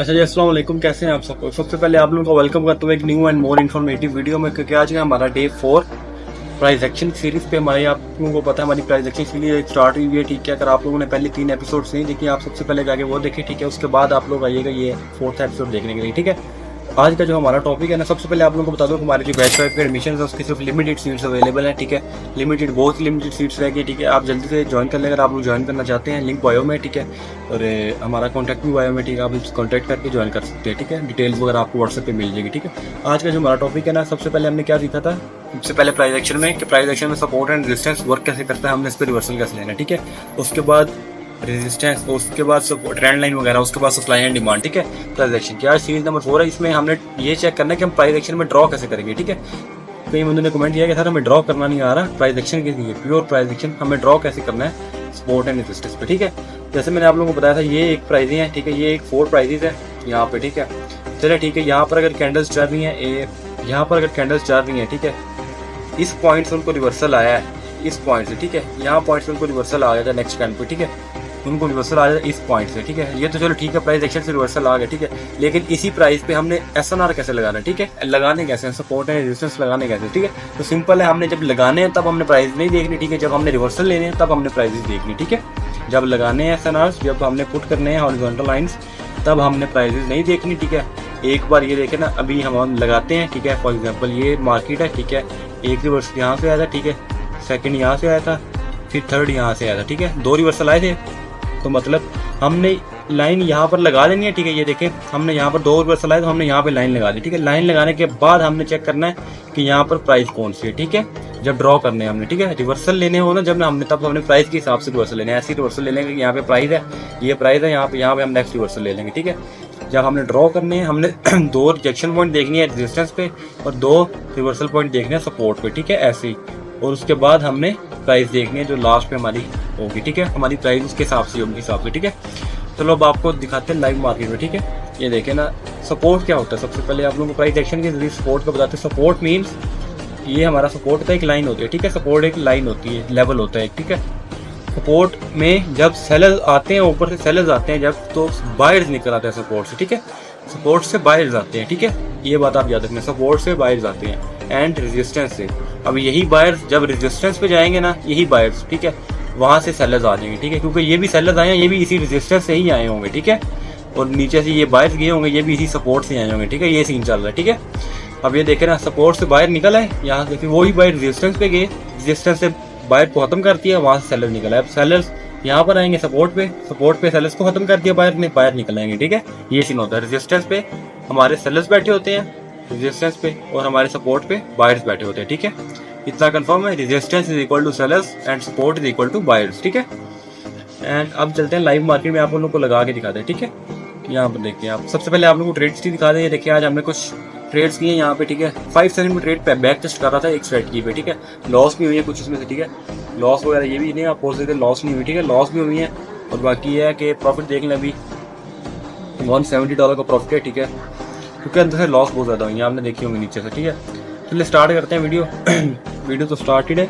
अच्छा जी, अस्सलाम वालेकुम। कैसे हैं आप सबको। सबसे पहले आप लोगों का वेलकम करता हूँ एक new and more informative video में, क्योंकि आज का हमारा डे 4 प्राइस एक्शन सीरीज पे हमारी, आप लोगों को पता है हमारी प्राइस एक्शन सीरीज स्टार्ट हुई है। ठीक है, अगर आप लोगों ने पहले 3 एपिसोड नहीं देखे, आप सबसे पहले जाके वो देखें। ठीक है, उसके बाद आप लोग आइएगा ये 4th एपिसोड देखने के लिए। ठीक है, आज का जो हमारा टॉपिक है ना, सबसे पहले आप लोगों को बता दो कि हमारी जो बैच 5 के एडमिशन है उसकी सिर्फ लिमिटेड सीट्स अवेलेबल है। ठीक है, लिमिटेड, बहुत लिमिटेड सीट्स रह गई। ठीक है, आप जल्दी से ज्वाइन कर लें अगर आप लोग ज्वाइन करना चाहते हैं। लिंक बायो में। ठीक है, और हमारा कॉन्टैक्ट भी बायो में। ठीक है, आप कॉन्टैक्ट करके ज्वाइन कर सकते हैं। ठीक है, डिटेल्स वगैरह आपको व्हाट्सएप पे मिल जाएगी। ठीक है, आज का जो हमारा टॉपिक है ना, सबसे पहले हमने क्या सीखा था। सबसे पहले प्राइस एक्शन में कि प्राइस एक्शन में सपोर्ट एंड रेजिस्टेंस वर्क कैसे करता है, हमने इस पर रिवर्सल कैसे लेना है। ठीक है, उसके बाद रेजिस्टेंस, उसके बाद ट्रेंड लाइन वगैरह, उसके बाद सप्लाई एंड डिमांड। ठीक है, प्राइस एक्शन की आज सीरीज नंबर 4 है। इसमें हमने ये चेक करना है कि हम प्राइस एक्शन में ड्रॉ कैसे करेंगे। ठीक है, कई बंदों ने कमेंट किया कि सर हमें ड्रॉ करना नहीं आ रहा प्राइस एक्शन के लिए, प्योर प्राइस एक्शन हमें ड्रॉ कैसे करना है सपोर्ट एंड रेजिस्टेंस पे। ठीक है, जैसे मैंने आप लोगों को बताया था, ये एक प्राइस है। ठीक है, ये एक 4 प्राइजेस है यहाँ पे। ठीक है, चलिए ठीक है, यहाँ पर अगर कैंडल्स चल रही है, यहाँ पर अगर कैंडल्स चल रही है, ठीक है, इस पॉइंट से उनको रिवर्सल आया है, इस पॉइंट से। ठीक है, यहाँ पॉइंट से उनको रिवर्सल आ गया था नेक्स्ट कैंड पे। ठीक है, उनको रिवर्सल आ जाता है इस पॉइंट से। ठीक है, ये तो चलो ठीक है, प्राइस एक्शन से रिवर्सल आ गया। ठीक है, लेकिन इसी प्राइस पे हमने एसएनआर कैसे लगाना है। ठीक है, लगाने कैसे हैं, सपोर्ट एंड रेजिस्टेंस लगाने कैसे। ठीक है, तो सिंपल है, हमने जब लगाने हैं तब हमने प्राइस नहीं देखनी। ठीक है, जब हमने रिवर्सल लेने हैं तब हमने प्राइसेस देखनी। ठीक है, जब लगाने हैं एसएनआर, जब हमने पुट करने हैं हॉरिजॉन्टल लाइंस, तब हमने प्राइसेस नहीं देखनी। ठीक है, एक बार ये देखें ना, अभी हम लगाते हैं। ठीक है, फॉर एग्जांपल ये मार्केट है। ठीक है, एक रिवर्सल यहाँ से आया था। ठीक है, सेकंड यहाँ से आया था, फिर थर्ड यहाँ से आया था। ठीक है, 2 रिवर्सल आए थे, तो मतलब हमने लाइन यहाँ पर लगा देनी है। ठीक है, ये देखें, हमने यहाँ पर 2 रिवर्सल आए तो हमने यहाँ पे लाइन लगा दी। ठीक है, लाइन लगाने के बाद हमने चेक करना है कि यहाँ पर प्राइस कौन सी है। ठीक है, जब ड्रॉ करने हैं हमने। ठीक है, रिवर्सल लेने हो ना जब हमने, तब हमने प्राइस के हिसाब से रिवर्सल लेने हैं। ऐसी रिवर्सल ले लेंगे कि यहाँ पे प्राइस है, ये प्राइस है, यहाँ पे हम नेक्स्ट रिवर्सल ले लेंगे। ठीक है, जब हमने ड्रॉ करने हैं, हमने 2 रिजेक्शन पॉइंट देखनी है रेजिस्टेंस पे और 2 रिवर्सल पॉइंट देखने हैं सपोर्ट पे। ठीक है, ऐसे ही, और उसके बाद हमने प्राइस देखनी है जो लास्ट पे हमारी होगी। ठीक है, हमारी प्राइस उसके हिसाब से होगी, हिसाब से। ठीक है, चलो अब आपको दिखाते हैं लाइव मार्केट में। ठीक है, ये देखें ना, सपोर्ट क्या होता है। सबसे पहले आप लोगों को प्राइस एक्शन के जरिए सपोर्ट को बताते हैं। सपोर्ट मीन्स ये हमारा सपोर्ट होता है, एक लाइन होती है। ठीक है, सपोर्ट एक लाइन होती है, लेवल होता है। ठीक है, सपोर्ट में जब सेलर्स आते हैं, ऊपर से सेलर्स आते हैं जब, तो बायर्स निकल आते हैं सपोर्ट से। ठीक है, सपोर्ट से बायर्स आते हैं। ठीक है, ये बात आप याद रखना, सपोर्ट से बायर्स आते हैं एंड रेजिस्टेंस से। अब यही बायर्स जब रेजिस्टेंस पे जाएंगे ना, यही बायर्स, ठीक है, वहां से सेलर्स आ जाएंगे। ठीक है, क्योंकि ये भी सेलर्स आए हैं, ये भी इसी रेजिस्टेंस से ही आए होंगे। ठीक है, और नीचे से ये बायर्स गए होंगे, ये भी इसी सपोर्ट से आए होंगे। ठीक है, ये सीन चल रहा है। ठीक है, अब ये देखे ना, सपोर्ट से बायर निकल आए, यहाँ से फिर वही बायर रेजिस्टेंस पे गए, रेजिस्टेंस से बायर को खत्म कर दिया, वहां से सेलर निकल आए। अब सेलर्स यहाँ पर आएंगे सपोर्ट पे सेलर्स को खत्म कर दिया बायर ने, बायर निकल आएंगे। ठीक है, ये सीन होता है। रेजिस्टेंस पे हमारे सेलर्स बैठे होते हैं, रेजिस्टेंस पे, और हमारे सपोर्ट पे बायर्स बैठे होते हैं। ठीक है, इतना कंफर्म है। Resistance is equal to sellers and support is equal to buyers. ठीक है, एंड अब चलते हैं लाइव मार्केट में, आप लोगों को लगा के दिखाते हैं। ठीक है, यहाँ पर देखिए, आप सबसे पहले आप लोगों को ट्रेड हिस्ट्री दिखा दें। देखिए, आज हमने कुछ ट्रेड्स किए यहाँ पे। ठीक है, 5 सेकंड में ट्रेड पे बैक टेस्ट कर रहा था एक स्ट्रेटजी पे। ठीक है, लॉस भी हुई है कुछ इसमें से। ठीक है, लॉस वगैरह ये भी नहीं आप बोल सकते लॉस नहीं हुई। ठीक है, लॉस भी हुई है, और बाकी ये है कि प्रॉफिट देख लें, अभी $170 का प्रॉफिट है। ठीक है, क्योंकि अंदर से लॉस बहुत ज़्यादा हुई है, आपने देखी होंगी नीचे से। ठीक है, चलिए स्टार्ट करते हैं वीडियो। वीडियो तो स्टार्टेड है।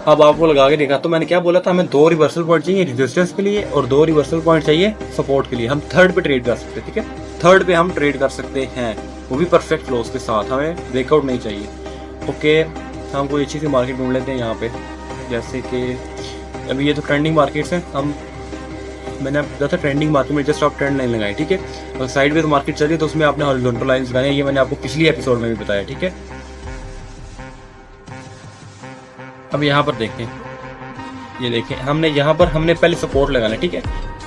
अब आपको लगा के देखा, तो मैंने क्या बोला था, हमें 2 रिवर्सल पॉइंट चाहिए रेजिस्टेंस के लिए और 2 रिवर्सल पॉइंट चाहिए सपोर्ट के लिए। हम थर्ड पे ट्रेड कर सकते हैं। ठीक है, थर्ड पे हम ट्रेड कर सकते हैं, वो भी परफेक्ट क्लोज के साथ, हमें ब्रेकआउट नहीं चाहिए। ओके, हम कोई अच्छी सी मार्केट ढूंढ लेते हैं यहाँ पे, जैसे कि अभी ये तो ट्रेंडिंग मार्केट्स हैं। मैंने बताया था ट्रेंडिंग मार्केट में जस्ट आप ट्रेंड लाइन लगाए। ठीक है, और साइड में तो मार्केट चल रही है तो उसमें आपने हॉरिजॉन्टल लाइंस लगाए, ये मैंने आपको पिछली एपिसोड में भी बताया। ठीक है, अब यहाँ पर देखें, ये देखें, हमने यहाँ पर हमने पहले सपोर्ट लगाना है। ठीक है,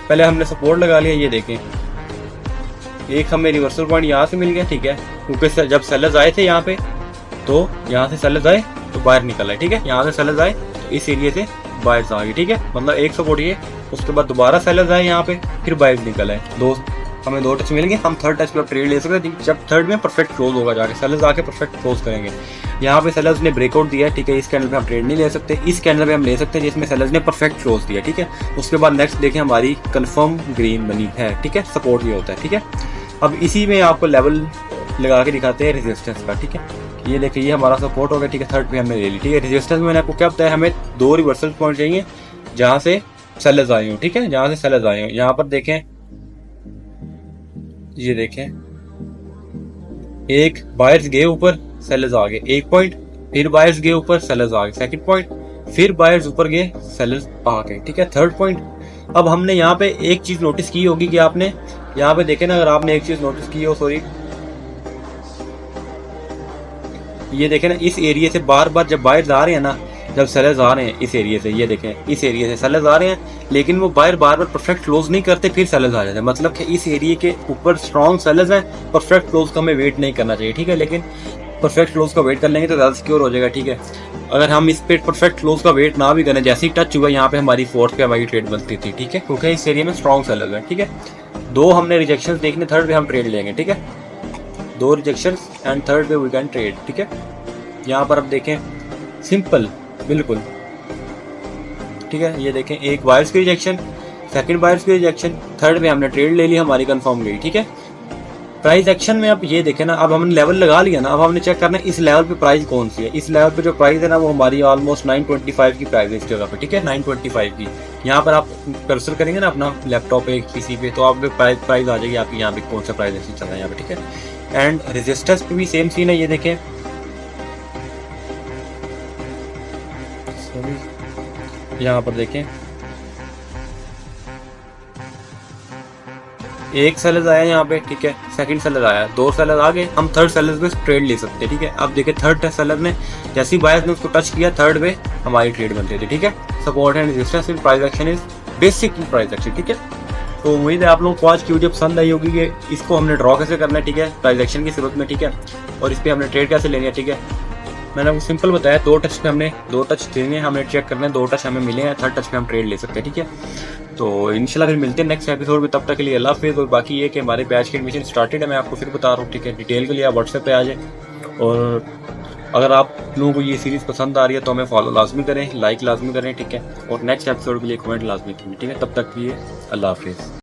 पहले हमने सपोर्ट लगा लिया। ये देखें, एक हमें रिवर्सल पॉइंट यहाँ से मिल गया। ठीक है, क्योंकि जब सेलर्स आए थे यहाँ पे, तो यहाँ से सेलर्स आए तो बाहर निकल आए। ठीक है, यहाँ से सेलर्स आए तो इस एरिया से बायर्स आ गए। ठीक है, मतलब एक सपोर्ट ये, उसके बाद दोबारा सेलर्स आए यहाँ पे, फिर बायर्स निकल आए। हमें 2 टच मिल गए, हम थर्ड टच पे ट्रेड ले सकते हैं जब थर्ड में परफेक्ट क्लोज होगा, जाके सेलर्स आके परफेक्ट क्लोज करेंगे। यहाँ पे सेलर्स ने ब्रेकआउट दिया है। ठीक है, इस कैंडल पे हम ट्रेड नहीं ले सकते, इस कैंडल पे हम ले सकते हैं जिसमें सेलर्स ने परफेक्ट क्लोज दिया। ठीक है, उसके बाद नेक्स्ट देखें, हमारी कंफर्म ग्रीन बनी है। ठीक है, सपोर्ट ये होता है। ठीक है, अब इसी में आपको लेवल लगा के दिखाते हैं रेजिस्टेंस का। ठीक है, ये देखिए, ये हमारा सपोर्ट हो गया। ठीक है, थर्ड पे हमने ले ली। ठीक है, रेजिस्टेंस में मैंने आपको क्या बताया, हमें 2 रिवर्सल पॉइंट चाहिए जहाँ से सेलर्स आए हो। ठीक है, जहाँ से सेलर्स आए हो, यहाँ पर देखें, ये देखें, एक बायर्स गए ऊपर, सेलर्स आ गए, एक पॉइंट, फिर बायर्स गए ऊपर, सेलर्स आ गए, सेकंड पॉइंट, फिर बायर्स ऊपर गए, सेलर्स आ गए, ठीक है, थर्ड पॉइंट। अब हमने यहाँ पे एक चीज नोटिस की होगी कि आपने यहाँ पे देखे ना, अगर आपने एक चीज नोटिस की हो, सॉरी, ये देखें ना, इस एरिया से बार बार जब बायर्स आ रहे हैं ना, जब सेलर्स आ रहे हैं इस एरिया से, ये देखें इस एरिया से सेलर्स आ रहे हैं, लेकिन वो बायर बार बार परफेक्ट क्लोज नहीं करते, फिर सेलर्स आ जाते हैं। मतलब कि इस एरिया के ऊपर स्ट्रॉन्ग सेलर्स हैं, परफेक्ट क्लोज का हमें वेट नहीं करना चाहिए, ठीक है, लेकिन परफेक्ट क्लोज का वेट कर लेंगे तो ज़्यादा सिक्योर हो जाएगा, ठीक है। अगर हम इस पे परफेक्ट क्लोज का वेट ना भी करें, जैसे ही टच हुआ यहाँ पे हमारी फोर्थ पे हमारी ट्रेड बनती थी, ठीक है, क्योंकि इस एरिया में स्ट्रॉन्ग सेलर्स हैं, ठीक है। दो हमने रिजेक्शन देखने, थर्ड पे हम ट्रेड लेंगे, ठीक है, दो रिजेक्शन एंड थर्ड पे वी कैन ट्रेड, ठीक है। यहाँ पर अब देखें, सिंपल बिल्कुल, ठीक है, ये देखें, एक बायर्स की रिजेक्शन, सेकंड बायर्स की रिजेक्शन, थर्ड पे हमने ट्रेड ले ली, हमारी कंफर्म गई, ठीक है। प्राइस एक्शन में अब ये देखें ना, अब हमने लेवल लगा लिया ना, अब हमने चेक करना है इस लेवल पे प्राइस कौन सी है। इस लेवल पे जो प्राइस है ना, वो हमारी ऑलमोस्ट 925 की प्राइस है इस जगह पे, ठीक है, 925 की। यहाँ पर आप कर्सर करेंगे ना अपना लैपटॉप पे किसी पे, तो आप प्राइस आ जाएगी आपकी यहाँ पे, कौन सा प्राइस एक्शन चल रहा है यहाँ पे, ठीक है। एंड रेजिस्टेंस पे भी सेम सीन है, ये देखें, यहाँ पर देखें, एक सेलर आया यहाँ पे, ठीक है, सेकंड सेलर आया, दो सेलर आ गए, हम थर्ड सेलर पे ट्रेड ले सकते हैं, ठीक है। अब देखिए थर्ड सेलर ने जैसे ही बायर्स ने उसको टच किया, थर्ड पे हमारी ट्रेड बनती थी, ठीक है। Support and resistance in price action is basic price action, ठीक है। तो उम्मीद है आप लोगों को आज की वीडियो पसंद आई होगी कि इसको हमने ड्रॉ कैसे करना है, ठीक है, प्राइस एक्शन की सूरत में, ठीक है, और इस पर हमने ट्रेड कैसे लेनी है, ठीक है। मैंने आपको सिंपल बताया, दो टच पे हमने दो टच देने, हमने चेक करना है, दो टच हमें मिले हैं, थर्ड टच पे हम ट्रेड ले सकते हैं, ठीक है। तो इंशाल्लाह फिर मिलते हैं नेक्स्ट एपिसोड में, तब तक के लिए अल्लाह हाफिज़। और बाकी ये कि हमारे बैच की एडमिशन स्टार्टेड है, मैं आपको फिर बता रहा हूँ, ठीक है। डिटेल के लिए आप व्हाट्सएप पे आ जाए, और अगर आप लोगों को ये सीरीज़ पसंद आ रही है तो हमें फॉलो लाजमी करें, लाइक लाजमी करें, ठीक है, और नेक्स्ट एपिसोड के लिए कमेंट लाजमी करें, ठीक है। तब तक के लिए अल्लाह हाफिज़।